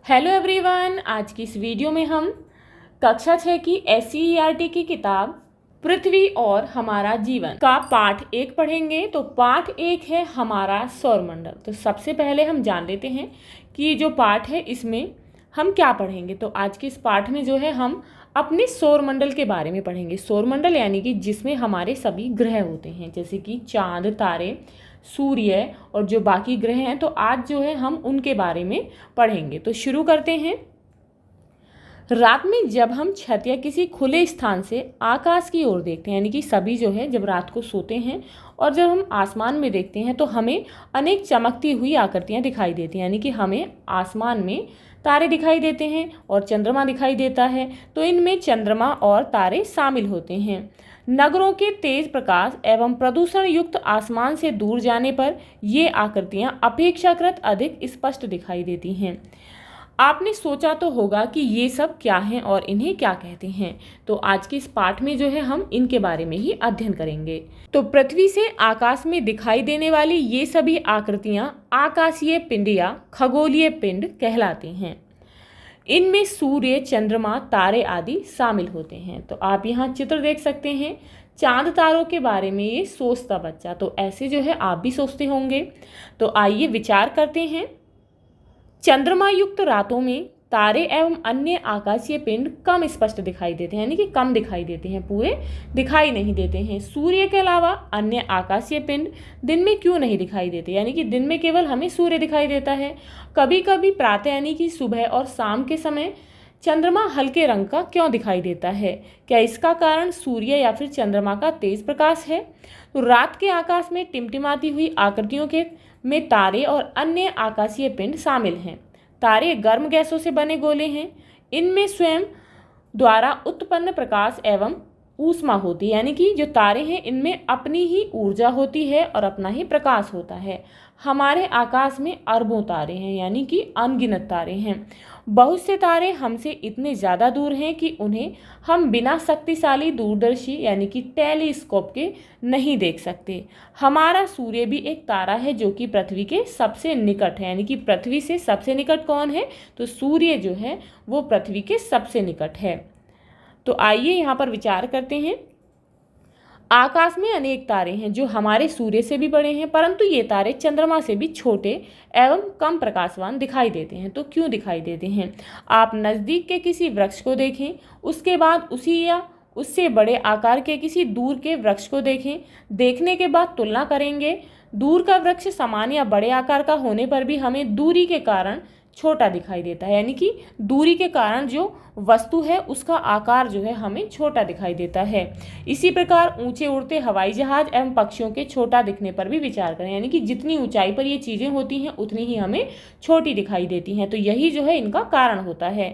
Hello everyone, आज की इस वीडियो में हम कक्षा 6 की SCERT की किताब पृथ्वी और हमारा जीवन का पाठ 1 पढ़ेंगे। तो पाठ 1 है हमारा सौरमंडल। तो सबसे पहले हम जान लेते हैं कि जो पाठ है इसमें हम क्या पढ़ेंगे। तो आज के इस पाठ में जो है हम अपने सौरमंडल के बारे में पढ़ेंगे। सौरमंडल यानी कि जिसमें हमारे सभी ग्रह होते हैं, जैसे कि चांद, तारे, सूर्य और जो बाकी ग्रह हैं। तो आज जो है हम उनके बारे में पढ़ेंगे। तो शुरू करते हैं। रात में जब हम छत या किसी खुले स्थान से आकाश की ओर देखते हैं, यानी कि सभी जो है जब रात को सोते हैं और जब हम आसमान में देखते हैं तो हमें अनेक चमकती हुई आकृतियां दिखाई देती हैं। यानी कि हमें आसमान में तारे दिखाई देते हैं और चंद्रमा दिखाई देता है। तो इनमें चंद्रमा और तारे शामिल होते हैं। नगरों के तेज प्रकाश एवं प्रदूषण युक्त आसमान से दूर जाने पर ये आकृतियां अपेक्षाकृत अधिक स्पष्ट दिखाई देती हैं। आपने सोचा तो होगा कि ये सब क्या हैं और इन्हें क्या कहते हैं। तो आज के इस पाठ में जो है हम इनके बारे में ही अध्ययन करेंगे। तो पृथ्वी से आकाश में दिखाई देने वाली ये सभी आकृतियां आकाशीय पिंड या खगोलीय पिंड कहलाती हैं। इनमें सूर्य, चंद्रमा, तारे आदि शामिल होते हैं। तो आप यहाँ चित्र देख सकते हैं। चांद तारों के बारे में ये सोचता बच्चा, तो ऐसे जो है आप भी सोचते होंगे। तो आइए विचार करते हैं। चंद्रमा युक्त रातों में तारे एवं अन्य आकाशीय पिंड कम स्पष्ट दिखाई देते हैं, यानी कि कम दिखाई देते हैं, पूरे दिखाई नहीं देते हैं। सूर्य के अलावा अन्य आकाशीय पिंड दिन में क्यों नहीं दिखाई देते, यानी कि दिन में केवल हमें सूर्य दिखाई देता है। कभी कभी प्रातः यानी कि सुबह और शाम के समय चंद्रमा हल्के रंग का क्यों दिखाई देता है? क्या इसका कारण सूर्य या फिर चंद्रमा का तेज प्रकाश है? तो रात के आकाश में टिमटिमाती हुई आकृतियों के में तारे और अन्य आकाशीय पिंड शामिल हैं। तारे गर्म गैसों से बने गोले हैं। इनमें स्वयं द्वारा उत्पन्न प्रकाश एवं ऊष्मा होती है, यानी कि जो तारे हैं इनमें अपनी ही ऊर्जा होती है और अपना ही प्रकाश होता है। हमारे आकाश में अरबों तारे हैं, यानी कि अनगिनत तारे हैं। बहुत से तारे हमसे इतने ज़्यादा दूर हैं कि उन्हें हम बिना शक्तिशाली दूरदर्शी यानी कि टेलीस्कोप के नहीं देख सकते। हमारा सूर्य भी एक तारा है जो कि पृथ्वी के सबसे निकट है, यानी कि पृथ्वी से सबसे निकट कौन है? तो सूर्य जो है वो पृथ्वी के सबसे निकट है। तो आइए यहाँ पर विचार करते हैं। आकाश में अनेक तारे हैं जो हमारे सूर्य से भी बड़े हैं, परंतु ये तारे चंद्रमा से भी छोटे एवं कम प्रकाशवान दिखाई देते हैं। तो क्यों दिखाई देते हैं? आप नज़दीक के किसी वृक्ष को देखें, उसके बाद उसी या उससे बड़े आकार के किसी दूर के वृक्ष को देखें। देखने के बाद तुलना करेंगे। दूर का वृक्ष समान या बड़े आकार का होने पर भी हमें दूरी के कारण छोटा दिखाई देता है, यानी कि दूरी के कारण जो वस्तु है उसका आकार जो है हमें छोटा दिखाई देता है। इसी प्रकार ऊंचे उड़ते हवाई जहाज एवं पक्षियों के छोटा दिखने पर भी विचार करें, यानी कि जितनी ऊंचाई पर ये चीज़ें होती हैं उतनी ही हमें छोटी दिखाई देती हैं। तो यही जो है इनका कारण होता है।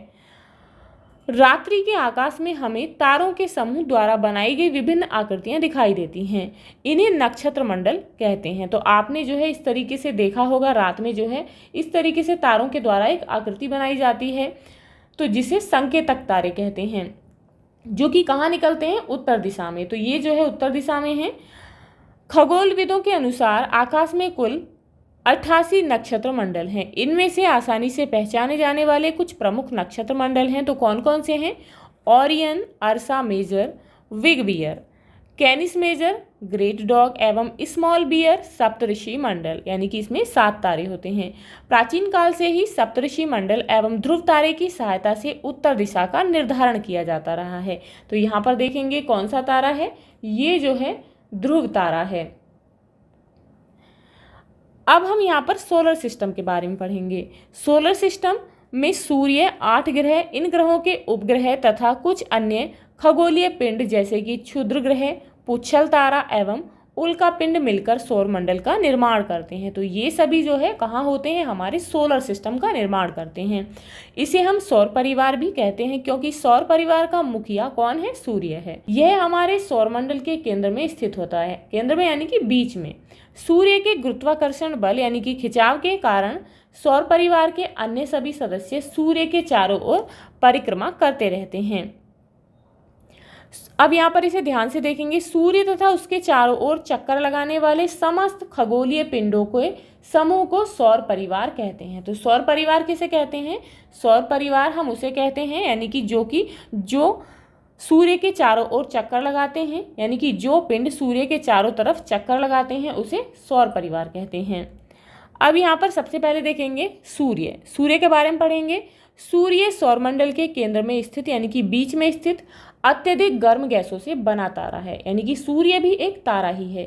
रात्रि के आकाश में हमें तारों के समूह द्वारा बनाई गई विभिन्न आकृतियां दिखाई देती हैं। इन्हें नक्षत्र मंडल कहते हैं। तो आपने जो है इस तरीके से देखा होगा, रात में जो है इस तरीके से तारों के द्वारा एक आकृति बनाई जाती है, तो जिसे संकेतक तारे कहते हैं, जो कि कहाँ निकलते हैं? उत्तर दिशा में। तो ये जो है उत्तर दिशा में है। खगोलविदों के अनुसार आकाश में कुल 88 नक्षत्र मंडल हैं। इनमें से आसानी से पहचाने जाने वाले कुछ प्रमुख नक्षत्र मंडल हैं। तो कौन कौन से हैं? Orion, Ursa Major, Big Bear, Canis Major, Great Dog एवं स्मॉल बियर सप्तऋषि मंडल, यानी कि इसमें 7 तारे होते हैं। प्राचीन काल से ही सप्तऋषि मंडल एवं ध्रुव तारे की सहायता से उत्तर दिशा का निर्धारण किया जाता रहा है। तो यहाँ पर देखेंगे कौन सा तारा है? ये जो है ध्रुव तारा है। अब हम यहाँ पर सोलर सिस्टम के बारे में पढ़ेंगे। सोलर सिस्टम में सूर्य, 8 ग्रह, इन ग्रहों के उपग्रह तथा कुछ अन्य खगोलीय पिंड जैसे कि क्षुद्र ग्रह, पुच्छल तारा एवं उल्का पिंड मिलकर सौरमंडल का निर्माण करते हैं। तो ये सभी जो है कहाँ होते हैं? हमारे सोलर सिस्टम का निर्माण करते हैं। इसे हम सौर परिवार भी कहते हैं, क्योंकि सौर परिवार का मुखिया कौन है? सूर्य है। यह हमारे सौरमंडल के केंद्र में स्थित होता है। केंद्र में यानी कि बीच में। सूर्य के गुरुत्वाकर्षण बल यानी कि खिंचाव के कारण सौर परिवार के अन्य सभी सदस्य सूर्य के चारों ओर परिक्रमा करते रहते हैं। अब यहाँ पर इसे ध्यान से देखेंगे। सूर्य तथा उसके चारों ओर चक्कर लगाने वाले समस्त खगोलीय पिंडों के समूह को सौर परिवार कहते हैं। तो सौर परिवार किसे कहते हैं? सौर परिवार हम उसे कहते हैं यानी कि जो सूर्य के चारों ओर चक्कर लगाते हैं, यानी कि जो पिंड सूर्य के चारों तरफ चक्कर लगाते हैं उसे सौर परिवार कहते हैं। अब यहाँ पर सबसे पहले देखेंगे सूर्य के बारे में पढ़ेंगे। सूर्य सौरमंडल के केंद्र में स्थित यानी कि बीच में स्थित अत्यधिक गर्म गैसों से बना तारा है, यानी कि सूर्य भी एक तारा ही है।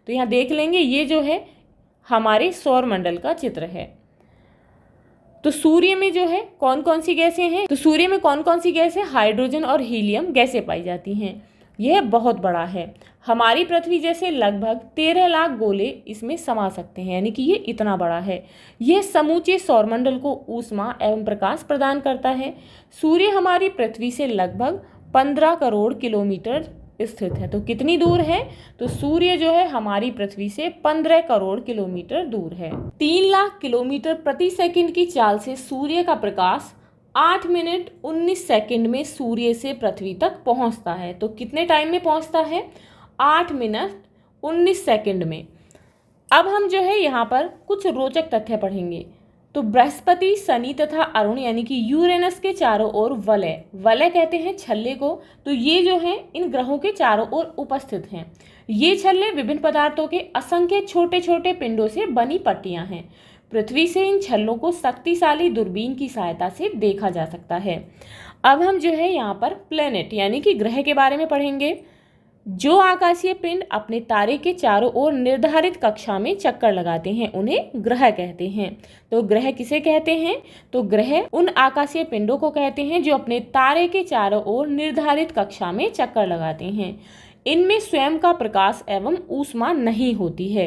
तो यहाँ देख लेंगे, ये जो है हमारे सौरमंडल का चित्र है। तो सूर्य में जो है कौन कौन सी गैसें हैं? तो सूर्य में कौन कौन सी गैसें? हाइड्रोजन और हीलियम गैसें पाई जाती हैं। यह बहुत बड़ा है, हमारी पृथ्वी जैसे लगभग 13 लाख गोले इसमें समा सकते हैं, यानी कि ये इतना बड़ा है। यह समूचे सौरमंडल को ऊष्मा एवं प्रकाश प्रदान करता है। सूर्य हमारी पृथ्वी से लगभग 15 करोड़ किलोमीटर स्थित है। तो कितनी दूर है? तो सूर्य जो है हमारी पृथ्वी से 15 करोड़ किलोमीटर दूर है। 3 लाख किलोमीटर प्रति सेकंड की चाल से सूर्य का प्रकाश 8 मिनट 19 सेकंड में सूर्य से पृथ्वी तक पहुंचता है। तो कितने टाइम में पहुंचता है? 8 मिनट 19 सेकंड में। अब हम जो है यहाँ पर कुछ रोचक तथ्य पढ़ेंगे। तो बृहस्पति, शनि तथा अरुण यानी कि यूरेनस के चारों ओर वलय कहते हैं छल्ले को। तो ये जो है इन ग्रहों के चारों ओर उपस्थित हैं। ये छल्ले विभिन्न पदार्थों के असंख्य छोटे छोटे पिंडों से बनी पट्टियां हैं। पृथ्वी से इन छल्लों को शक्तिशाली दूरबीन की सहायता से देखा जा सकता है। अब हम जो है यहाँ पर प्लेनेट यानी कि ग्रह के बारे में पढ़ेंगे। जो आकाशीय पिंड अपने तारे के चारों ओर निर्धारित कक्षा में चक्कर लगाते हैं उन्हें ग्रह कहते हैं। तो ग्रह किसे कहते हैं? तो ग्रह उन आकाशीय पिंडों को कहते हैं जो अपने तारे के चारों ओर निर्धारित कक्षा में चक्कर लगाते हैं। इनमें स्वयं का प्रकाश एवं ऊष्मा नहीं होती है।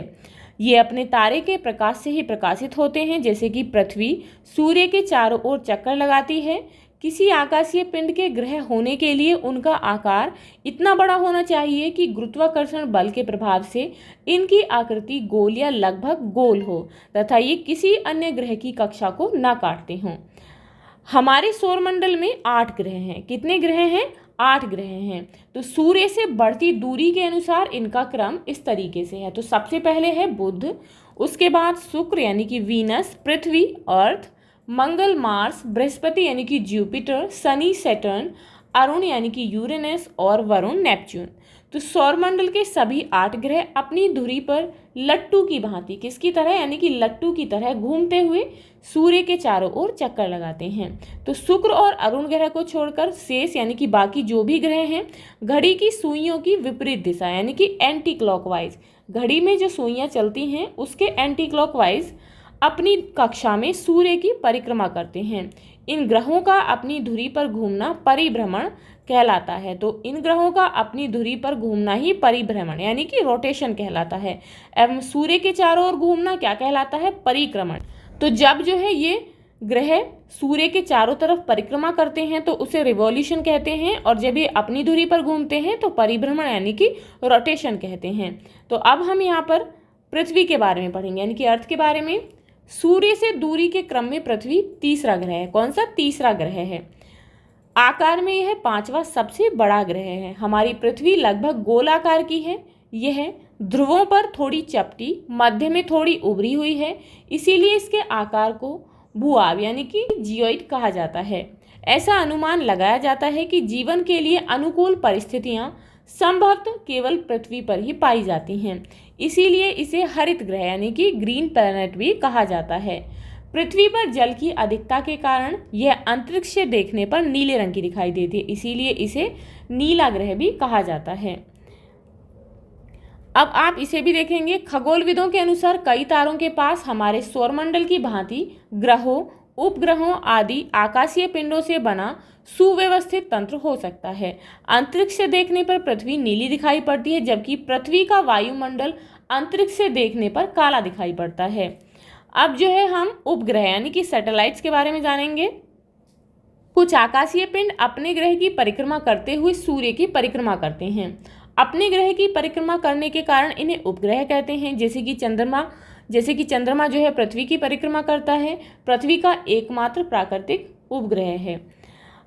ये अपने तारे के प्रकाश से ही प्रकाशित होते हैं। जैसे कि पृथ्वी सूर्य के चारों ओर चक्कर लगाती है। किसी आकाशीय पिंड के ग्रह होने के लिए उनका आकार इतना बड़ा होना चाहिए कि गुरुत्वाकर्षण बल के प्रभाव से इनकी आकृति गोल या लगभग गोल हो तथा ये किसी अन्य ग्रह की कक्षा को न काटते हों। हमारे सौरमंडल में 8 ग्रह हैं। कितने ग्रह हैं? 8 ग्रह हैं। तो सूर्य से बढ़ती दूरी के अनुसार इनका क्रम इस तरीके से है। तो सबसे पहले है बुध, उसके बाद शुक्र यानी कि वीनस, पृथ्वी अर्थ, मंगल मार्स, बृहस्पति यानी कि जुपिटर, शनि सैटर्न, अरुण यानी कि यूरेनस और वरुण नेपच्यून। तो सौरमंडल के सभी 8 ग्रह अपनी धुरी पर लट्टू की भांति, किसकी तरह? यानी कि लट्टू की तरह घूमते हुए सूर्य के चारों ओर चक्कर लगाते हैं। तो शुक्र और अरुण ग्रह को छोड़कर शेष यानी कि बाकी जो भी ग्रह हैं घड़ी की सुइयों की विपरीत दिशा यानी कि एंटी क्लॉकवाइज, घड़ी में जो सुइयां चलती हैं उसके एंटी क्लॉकवाइज अपनी कक्षा में सूर्य की परिक्रमा करते हैं। इन ग्रहों का अपनी धुरी पर घूमना परिभ्रमण कहलाता है। तो इन ग्रहों का अपनी धुरी पर घूमना ही परिभ्रमण यानी कि रोटेशन कहलाता है एवं सूर्य के चारों ओर घूमना क्या कहलाता है? परिक्रमण। तो जब जो है ये ग्रह सूर्य के चारों तरफ परिक्रमा करते हैं तो उसे रिवॉल्यूशन कहते हैं और जब ये अपनी धुरी पर घूमते हैं तो परिभ्रमण यानी कि रोटेशन कहते हैं। तो अब हम यहाँ पर पृथ्वी के बारे में पढ़ेंगे यानी कि अर्थ के बारे में। सूर्य से दूरी के क्रम में पृथ्वी तीसरा ग्रह है। कौन सा? तीसरा ग्रह है। आकार में यह 5वां सबसे बड़ा ग्रह है। हमारी पृथ्वी लगभग गोलाकार की है। यह ध्रुवों पर थोड़ी चपटी, मध्य में थोड़ी उभरी हुई है, इसीलिए इसके आकार को भूआब यानी कि जियोइड कहा जाता है। ऐसा अनुमान लगाया जाता है कि जीवन के लिए अनुकूल परिस्थितियां संभवतः केवल पृथ्वी पर ही पाई जाती हैं, इसीलिए इसे हरित ग्रह यानी कि ग्रीन प्लैनेट भी कहा जाता है। पृथ्वी पर जल की अधिकता के कारण यह अंतरिक्ष से देखने पर नीले रंग की दिखाई देती है, इसीलिए इसे नीला ग्रह भी कहा जाता है। अब आप इसे भी देखेंगे। खगोलविदों के अनुसार कई तारों के पास हमारे सौरमंडल की भांति ग्रहों, उपग्रहों आदि आकाशीय पिंडों से बना सुव्यवस्थित तंत्र हो सकता है। अंतरिक्ष से देखने पर पृथ्वी नीली दिखाई पड़ती है, जबकि पृथ्वी का वायुमंडल अंतरिक्ष से देखने पर काला दिखाई पड़ता है। अब जो है हम उपग्रह यानी कि सैटेलाइट्स के बारे में जानेंगे। कुछ आकाशीय पिंड अपने ग्रह की परिक्रमा करते हुए सूर्य की परिक्रमा करते हैं। अपने ग्रह की परिक्रमा करने के कारण इन्हें उपग्रह कहते हैं। जैसे कि चंद्रमा जो है पृथ्वी की परिक्रमा करता है, पृथ्वी का एकमात्र प्राकृतिक उपग्रह है।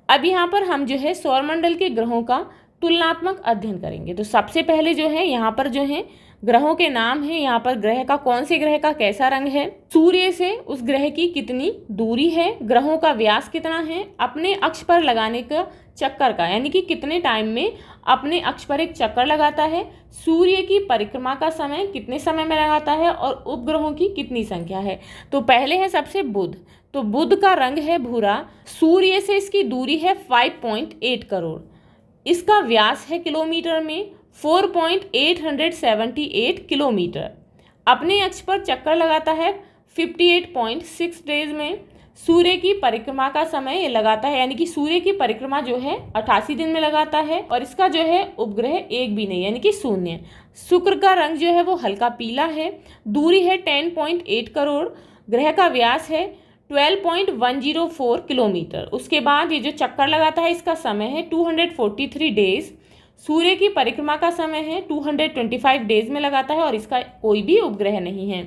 अब यहाँ पर हम जो है सौरमंडल के ग्रहों का तुलनात्मक अध्ययन करेंगे। तो सबसे पहले जो है यहाँ पर जो है ग्रहों के नाम है। यहाँ पर ग्रह का, कौन से ग्रह का कैसा रंग है, सूर्य से उस ग्रह की कितनी दूरी है, ग्रहों का व्यास कितना है, अपने अक्ष पर लगाने का चक्कर का, यानी कि कितने टाइम में अपने अक्ष पर एक चक्कर लगाता है, सूर्य की परिक्रमा का समय कितने समय में लगाता है, और उपग्रहों की कितनी संख्या है। तो पहले है सबसे बुध। तो बुध का रंग है भूरा, सूर्य से इसकी दूरी है 5.8 करोड़, इसका व्यास है किलोमीटर में 4.878 किलोमीटर, अपने अक्ष पर चक्कर लगाता है 58.6 डेज में, सूर्य की परिक्रमा का समय ये लगाता है, यानी कि सूर्य की परिक्रमा जो है 88 दिन में लगाता है, और इसका जो है उपग्रह एक भी नहीं, यानी कि शून्य। शुक्र का रंग जो है वो हल्का पीला है, दूरी है 10.8 करोड़, ग्रह का व्यास है 12.104 किलोमीटर। उसके बाद ये जो चक्कर लगाता है इसका समय है 243 डेज, सूर्य की परिक्रमा का समय है 225 डेज में लगाता है, और इसका कोई भी उपग्रह नहीं है।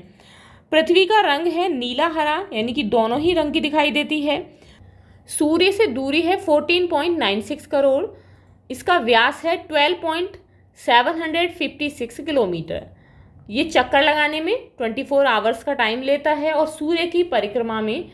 पृथ्वी का रंग है नीला हरा, यानी कि दोनों ही रंग की दिखाई देती है, सूर्य से दूरी है 14.96 करोड़, इसका व्यास है 12.756 किलोमीटर, ये चक्कर लगाने में 24 आवर्स का टाइम लेता है, और सूर्य की परिक्रमा में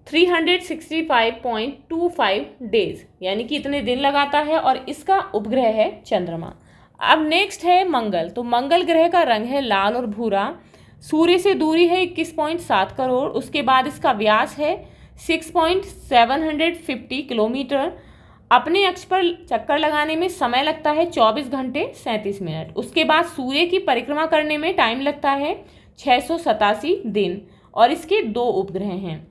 365.25 डेज, यानी कि इतने दिन लगाता है, और इसका उपग्रह है चंद्रमा। अब नेक्स्ट है मंगल। तो मंगल ग्रह का रंग है लाल और भूरा, सूर्य से दूरी है 21.7 करोड़, उसके बाद इसका व्यास है 6.750 किलोमीटर, अपने अक्ष पर चक्कर लगाने में समय लगता है 24 घंटे 37 मिनट, उसके बाद सूर्य की परिक्रमा करने में टाइम लगता है 687 दिन, और इसके 2 उपग्रह हैं।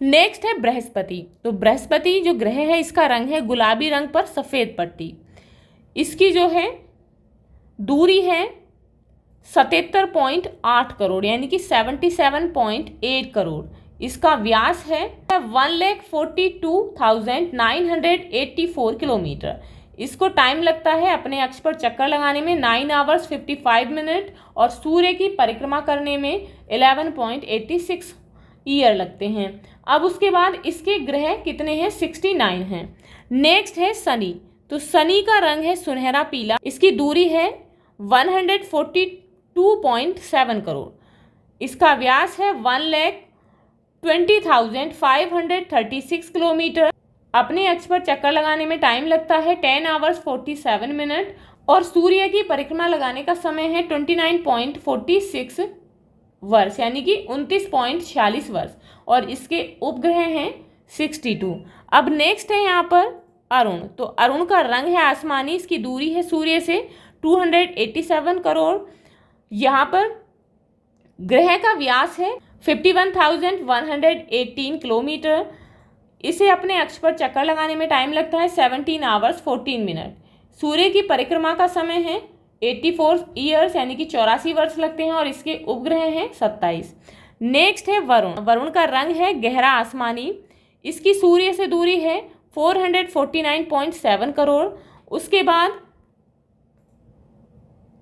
नेक्स्ट है बृहस्पति। तो बृहस्पति जो ग्रह है इसका रंग है गुलाबी रंग पर सफ़ेद पट्टी, इसकी जो है दूरी है 77.8 करोड़, यानी कि 77.8 करोड़, इसका व्यास है 1,42,984 किलोमीटर, इसको टाइम लगता है अपने अक्ष पर चक्कर लगाने में 9 आवर्स 55 मिनट, और सूर्य की परिक्रमा करने में 11.86 ईयर लगते हैं। अब उसके बाद इसके ग्रह कितने हैं, 69 हैं। नेक्स्ट है शनि। तो शनि का रंग है सुनहरा पीला, इसकी दूरी है 142.7 करोड़, इसका व्यास है 1,20,536 किलोमीटर, अपने अक्ष पर चक्कर लगाने में टाइम लगता है 10 आवर्स 47 मिनट, और सूर्य की परिक्रमा लगाने का समय है 29.46 वर्ष, यानी कि 29.46 वर्ष, और इसके उपग्रह हैं 62। अब नेक्स्ट है यहाँ पर अरुण। तो अरुण का रंग है आसमानी, इसकी दूरी है सूर्य से 287 करोड़, यहाँ पर ग्रह का व्यास है 51,118 किलोमीटर, इसे अपने अक्ष पर चक्कर लगाने में टाइम लगता है 17 आवर्स 14 मिनट, सूर्य की परिक्रमा का समय है 84 ईयर्स, यानी कि 84 वर्ष लगते हैं, और इसके उपग्रह हैं 27। नेक्स्ट है वरुण। वरुण का रंग है गहरा आसमानी, इसकी सूर्य से दूरी है 449.7 करोड़, उसके बाद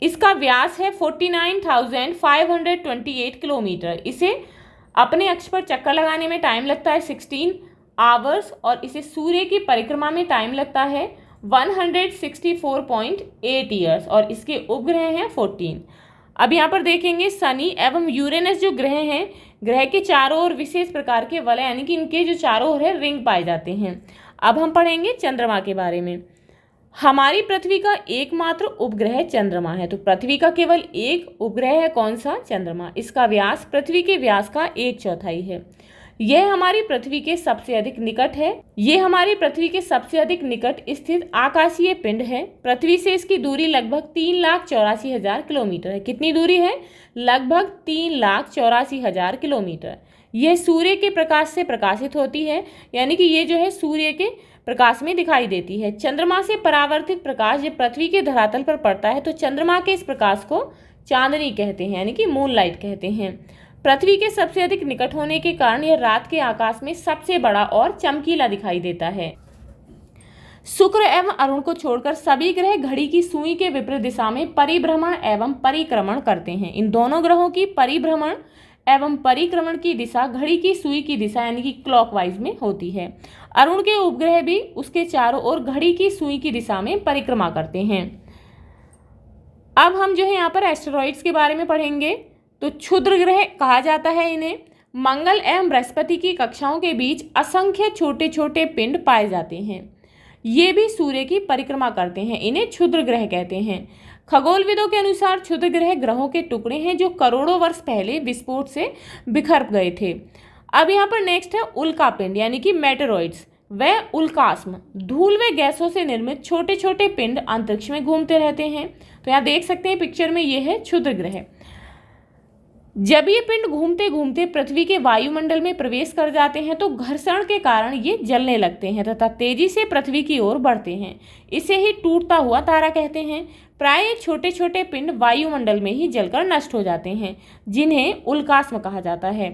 इसका व्यास है 49,528 किलोमीटर, इसे अपने अक्ष पर चक्कर लगाने में टाइम लगता है 16 आवर्स, और इसे सूर्य की परिक्रमा में टाइम लगता है 164.8 ईयर्स, और इसके उपग्रह हैं 14। अब यहाँ पर देखेंगे शनि एवं यूरेनस जो ग्रह हैं, ग्रह के चारों ओर विशेष प्रकार के वलय, यानी कि इनके जो चारों ओर है रिंग पाए जाते हैं। अब हम पढ़ेंगे चंद्रमा के बारे में। हमारी पृथ्वी का एकमात्र उपग्रह चंद्रमा है। तो पृथ्वी का केवल एक उपग्रह है, कौन सा, चंद्रमा। इसका व्यास पृथ्वी के व्यास का 1/4 है। यह हमारी पृथ्वी के सबसे अधिक निकट है। यह हमारी पृथ्वी के सबसे अधिक निकट स्थित आकाशीय पिंड है। पृथ्वी से इसकी दूरी लगभग 3,84,000 किलोमीटर है। कितनी दूरी है, लगभग 3,84,000 किलोमीटर। यह सूर्य के प्रकाश से प्रकाशित होती है, यानी कि ये जो है सूर्य के प्रकाश में दिखाई देती है। चंद्रमा से परावर्तित प्रकाश जब पृथ्वी के धरातल पर पड़ता है तो चंद्रमा के इस प्रकाश को चांदनी कहते हैं, यानी कि मूनलाइट कहते हैं। पृथ्वी के सबसे अधिक निकट होने के कारण यह रात के आकाश में सबसे बड़ा और चमकीला दिखाई देता है। शुक्र एवं अरुण को छोड़कर सभी ग्रह घड़ी की सुई के विपरीत दिशा में परिभ्रमण एवं परिक्रमण करते हैं। इन दोनों ग्रहों की परिभ्रमण एवं परिक्रमण की दिशा घड़ी की सुई की दिशा यानी कि क्लॉकवाइज में होती है। अरुण के उपग्रह भी उसके चारों ओर घड़ी की सुई की दिशा में परिक्रमा करते हैं। अब हम जो है यहाँ पर एस्टेरॉइड्स के बारे में पढ़ेंगे। तो क्षुद्र ग्रह कहा जाता है इन्हें। मंगल एवं बृहस्पति की कक्षाओं के बीच असंख्य छोटे छोटे पिंड पाए जाते हैं। ये भी सूर्य की परिक्रमा करते हैं, इन्हें क्षुद्र ग्रह कहते हैं। खगोलविदों के अनुसार क्षुद्र ग्रह ग्रहों के टुकड़े हैं जो करोड़ों वर्ष पहले विस्फोट से बिखर गए थे। अब यहाँ पर नेक्स्ट है उल्कापिंड यानी कि मेटेरॉइड्स। वह उल्कास्म धूल व गैसों से निर्मित छोटे छोटे पिंड अंतरिक्ष में घूमते रहते हैं। तो यहाँ देख सकते हैं पिक्चर में, ये है क्षुद्र ग्रह। जब ये पिंड घूमते घूमते पृथ्वी के वायुमंडल में प्रवेश कर जाते हैं तो घर्षण के कारण ये जलने लगते हैं तथा तेजी से पृथ्वी की ओर बढ़ते हैं। इसे ही टूटता हुआ तारा कहते हैं। प्राय छोटे छोटे पिंड वायुमंडल में ही जलकर नष्ट हो जाते हैं, जिन्हें उल्कास्म कहा जाता है।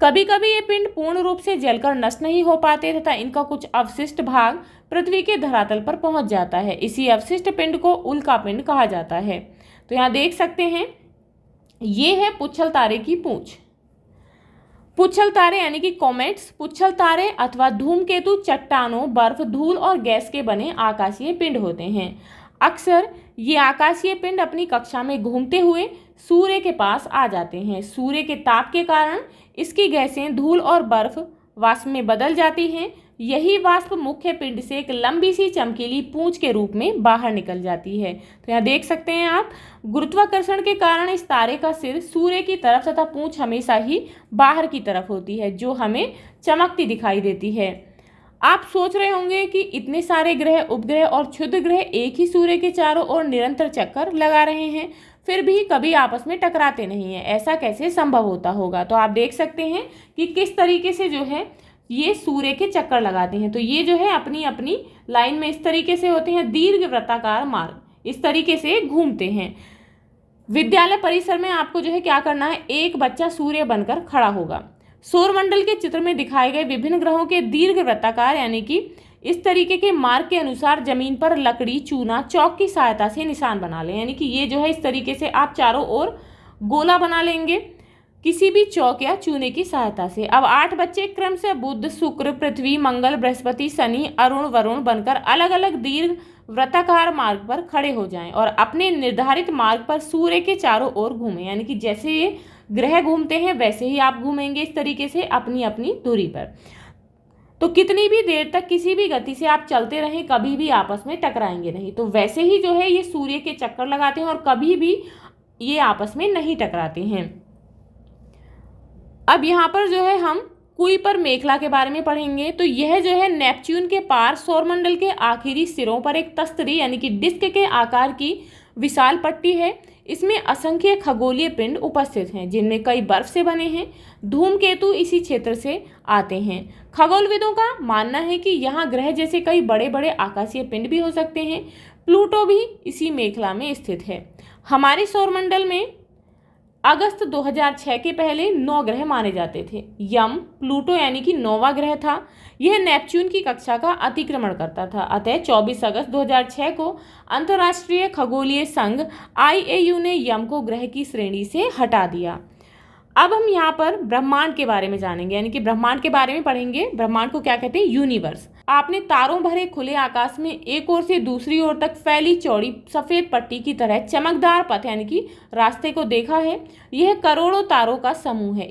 कभी कभी ये पिंड पूर्ण रूप से जलकर नष्ट नहीं हो पाते तथा इनका कुछ अवशिष्ट भाग पृथ्वी के धरातल पर पहुंच जाता है। इसी अवशिष्ट पिंड को उल्कापिंड कहा जाता है। तो यहाँ देख सकते हैं, ये है पुच्छल तारे की पूंछ। पुच्छल तारे यानी कि कॉमेट्स, पुच्छल तारे अथवा धूमकेतु चट्टानों, बर्फ, धूल और गैस के बने आकाशीय पिंड होते हैं। अक्सर ये आकाशीय पिंड अपनी कक्षा में घूमते हुए सूर्य के पास आ जाते हैं। सूर्य के ताप के कारण इसकी गैसें धूल और बर्फ वाष्प में बदल जाती हैं। यही वाष्प मुख्य पिंड से एक लंबी सी चमकीली पूंछ के रूप में बाहर निकल जाती है। तो यहाँ देख सकते हैं आप, गुरुत्वाकर्षण के कारण इस तारे का सिर सूर्य की तरफ तथा पूंछ हमेशा ही बाहर की तरफ होती है, जो हमें चमकती दिखाई देती है। आप सोच रहे होंगे कि इतने सारे ग्रह, उपग्रह और क्षुद्र ग्रह एक ही सूर्य के चारों ओर निरंतर चक्कर लगा रहे हैं, फिर भी कभी आपस में टकराते नहीं हैं, ऐसा कैसे संभव होता होगा। तो आप देख सकते हैं कि किस तरीके से जो है ये सूर्य के चक्कर लगाते हैं। तो ये जो है अपनी अपनी लाइन में इस तरीके से होते हैं, दीर्घ वृत्ताकार मार्ग इस तरीके से घूमते हैं। विद्यालय परिसर में आपको जो है क्या करना है, एक बच्चा सूर्य बनकर खड़ा होगा। सौरमंडल के चित्र में दिखाए गए विभिन्न ग्रहों के दीर्घ वृत्ताकार यानी कि इस तरीके के मार्ग के अनुसार जमीन पर लकड़ी, चूना, चौक की सहायता से निशान बना लें। यानी कि ये जो है इस तरीके से आप चारों ओर गोला बना लेंगे किसी भी चौक या चूने की सहायता से। अब 8 बच्चे क्रम से बुध, शुक्र, पृथ्वी, मंगल, बृहस्पति, शनि, अरुण, वरुण बनकर अलग अलग दीर्घ वृत्ताकार मार्ग पर खड़े हो जाएं और अपने निर्धारित मार्ग पर सूर्य के चारों ओर घूमें। यानी कि जैसे ये ग्रह घूमते हैं वैसे ही आप घूमेंगे इस तरीके से अपनी अपनी दूरी पर। तो कितनी भी देर तक किसी भी गति से आप चलते रहें, कभी भी आपस में टकराएंगे नहीं। तो वैसे ही जो है ये सूर्य के चक्कर लगाते हैं और कभी भी ये आपस में नहीं टकराते हैं। अब यहाँ पर जो है हम कुइपर मेखला के बारे में पढ़ेंगे। तो यह जो है नेपच्यून के पार सौरमंडल के आखिरी सिरों पर एक तस्तरी यानी कि डिस्क के आकार की विशाल पट्टी है। इसमें असंख्य खगोलीय पिंड उपस्थित हैं, जिनमें कई बर्फ से बने हैं। धूमकेतु इसी क्षेत्र से आते हैं। खगोलविदों का मानना है कि यहाँ ग्रह जैसे कई बड़े बड़े आकाशीय पिंड भी हो सकते हैं। प्लूटो भी इसी मेखला में स्थित है। हमारे सौरमंडल में अगस्त 2006 के पहले 9 ग्रह माने जाते थे। यम प्लूटो यानी कि 9वां ग्रह था। यह नेपच्यून की कक्षा का अतिक्रमण करता था। अतः 24 अगस्त 2006 को अंतर्राष्ट्रीय खगोलीय संघ IAU ने यम को ग्रह की श्रेणी से हटा दिया। अब हम यहाँ पर ब्रह्मांड के बारे में जानेंगे, यानी कि ब्रह्मांड के बारे में पढ़ेंगे। ब्रह्मांड को क्या कहते हैं? यूनिवर्स। आपने तारों भरे खुले आकाश में एक ओर से दूसरी ओर तक फैली चौड़ी सफेद पट्टी की तरह चमकदार पथ यानी कि रास्ते को देखा है। यह करोड़ों तारों का समूह है।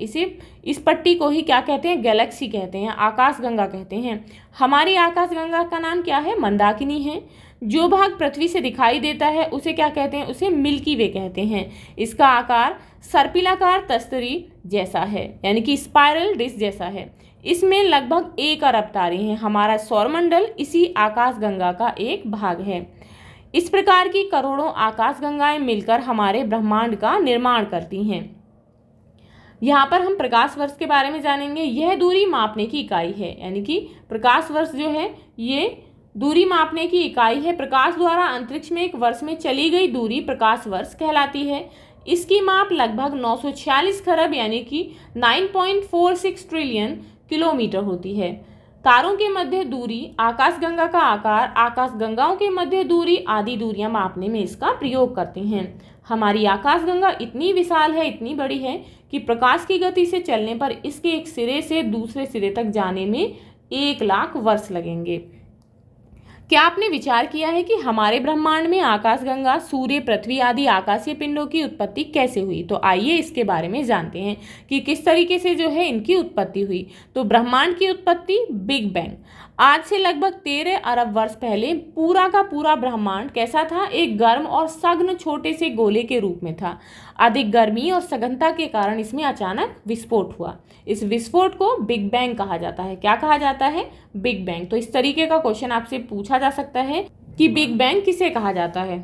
इस पट्टी को ही क्या कहते हैं? गैलेक्सी कहते हैं, आकाशगंगा कहते हैं। हमारी आकाशगंगा का नाम क्या है? मंदाकिनी है। जो भाग पृथ्वी से दिखाई देता है उसे क्या कहते हैं? उसे मिल्की वे कहते हैं। इसका आकार सर्पिलाकार तस्तरी जैसा है, यानी कि स्पाइरल डिस्क जैसा है। इसमें लगभग 1 अरब तारे हैं। हमारा सौरमंडल इसी आकाशगंगा का एक भाग है। इस प्रकार की करोड़ों आकाशगंगाएं मिलकर हमारे ब्रह्मांड का निर्माण करती हैं। यहाँ पर हम प्रकाश वर्ष के बारे में जानेंगे। यह दूरी मापने की इकाई है, यानी कि प्रकाश वर्ष जो है ये दूरी मापने की इकाई है। प्रकाश द्वारा अंतरिक्ष में एक वर्ष में चली गई दूरी प्रकाश वर्ष कहलाती है। इसकी माप लगभग 946 खरब यानी कि 9.46 ट्रिलियन किलोमीटर होती है। तारों के मध्य दूरी, आकाशगंगा का आकार, आकाशगंगाओं के मध्य दूरी आदि दूरियां मापने में इसका प्रयोग करते हैं। हमारी आकाशगंगा इतनी विशाल है, इतनी बड़ी है कि प्रकाश की गति से चलने पर इसके एक सिरे से दूसरे सिरे तक जाने में 1,00,000 वर्ष लगेंगे। क्या आपने विचार किया है कि हमारे ब्रह्मांड में आकाशगंगा, सूर्य, पृथ्वी आदि आकाशीय पिंडों की उत्पत्ति कैसे हुई? तो आइए इसके बारे में जानते हैं कि किस तरीके से जो है इनकी उत्पत्ति हुई। तो ब्रह्मांड की उत्पत्ति बिग बैंग। आज से लगभग 13 अरब वर्ष पहले पूरा का पूरा ब्रह्मांड कैसा था? एक गर्म और सघन छोटे से गोले के रूप में था। अधिक गर्मी और सघनता के कारण इसमें अचानक विस्फोट हुआ। इस विस्फोट को बिग बैंग कहा जाता है। क्या कहा जाता है? Big bang. तो इस तरीके का क्वेश्चन आपसे पूछा जा सकता है कि बिग बैंग किसे कहा जाता है।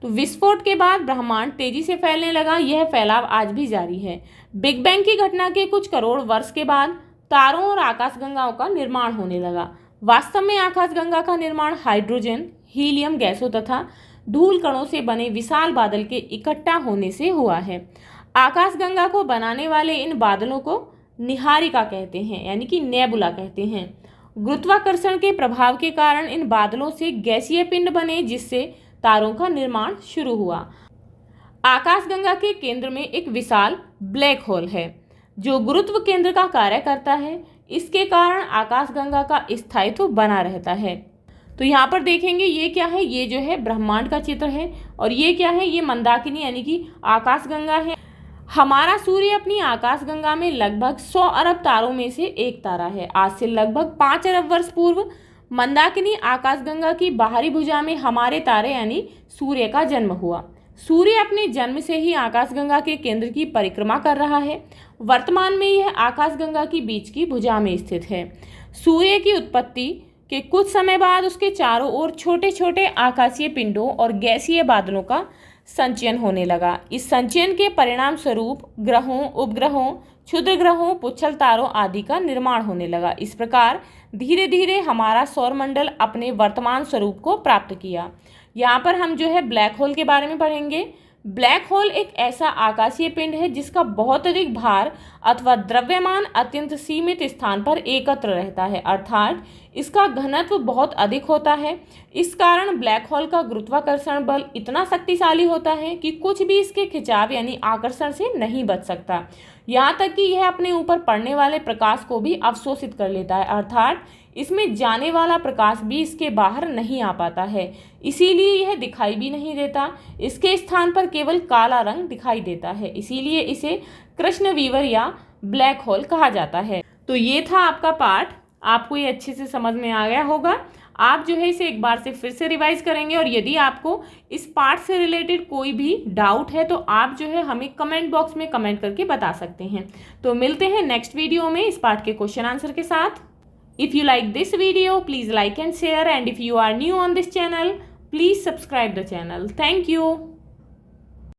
तो विस्फोट के बाद ब्रह्मांड तेजी से फैलने लगा। यह फैलाव आज भी जारी है। बिग बैंग की घटना के कुछ करोड़ वर्ष के बाद तारों और आकाशगंगाओं का निर्माण होने लगा। वास्तव में आकाशगंगा का निर्माण हाइड्रोजन, हीलियम गैसों तथा धूल कणों से बने विशाल बादल के इकट्ठा होने से हुआ है। आकाशगंगा को बनाने वाले इन बादलों को निहारिका कहते हैं, यानी कि नेबुला कहते हैं। गुरुत्वाकर्षण के प्रभाव के कारण इन बादलों से गैसीय पिंड बने, जिससे तारों का निर्माण शुरू हुआ। आकाशगंगा के केंद्र में एक विशाल ब्लैक होल है जो गुरुत्व केंद्र का कार्य करता है। इसके कारण आकाशगंगा का स्थायित्व बना रहता है। तो यहाँ पर देखेंगे ये क्या है? ये जो है ब्रह्मांड का चित्र है। और ये क्या है? ये मंदाकिनी यानी कि आकाशगंगा है। हमारा सूर्य अपनी आकाशगंगा में लगभग 100 अरब तारों में से एक तारा है। आज से लगभग 5 अरब वर्ष पूर्व मंदाकिनी आकाशगंगा की बाहरी भुजा में हमारे तारे यानी सूर्य का जन्म हुआ। सूर्य अपने जन्म से ही आकाशगंगा के केंद्र की परिक्रमा कर रहा है। वर्तमान में यह आकाशगंगा की बीच की भुजा में स्थित है। सूर्य की उत्पत्ति के कुछ समय बाद उसके चारों ओर छोटे छोटे आकाशीय पिंडों और गैसीय बादलों का संचयन होने लगा। इस संचयन के परिणाम स्वरूप ग्रहों, उपग्रहों, क्षुद्र ग्रहों, पुच्छल तारों आदि का निर्माण होने लगा। इस प्रकार धीरे धीरे हमारा सौरमंडल अपने वर्तमान स्वरूप को प्राप्त किया। यहाँ पर हम जो है ब्लैक होल के बारे में पढ़ेंगे। ब्लैक होल एक ऐसा आकाशीय पिंड है जिसका बहुत अधिक भार अथवा द्रव्यमान अत्यंत सीमित स्थान पर एकत्र रहता है, अर्थात इसका घनत्व बहुत अधिक होता है। इस कारण ब्लैक होल का गुरुत्वाकर्षण बल इतना शक्तिशाली होता है कि कुछ भी इसके खिंचाव यानी आकर्षण से नहीं बच सकता। यहाँ तक कि यह अपने ऊपर पड़ने वाले प्रकाश को भी अवशोषित कर लेता है, अर्थात इसमें जाने वाला प्रकाश भी इसके बाहर नहीं आ पाता है। इसीलिए यह दिखाई भी नहीं देता। इसके स्थान पर केवल काला रंग दिखाई देता है। इसीलिए इसे कृष्ण वीवर या ब्लैक होल कहा जाता है। तो ये था आपका पाठ। आपको ये अच्छे से समझ में आ गया होगा। आप जो है इसे एक बार से फिर से रिवाइज करेंगे और यदि आपको इस पाठ से रिलेटेड कोई भी डाउट है तो आप जो है हमें कमेंट बॉक्स में कमेंट करके बता सकते हैं। तो मिलते हैं नेक्स्ट वीडियो में इस पाठ के क्वेश्चन आंसर के साथ। If you like this video, please like and share, and if you are new on this channel, please subscribe the channel. Thank you.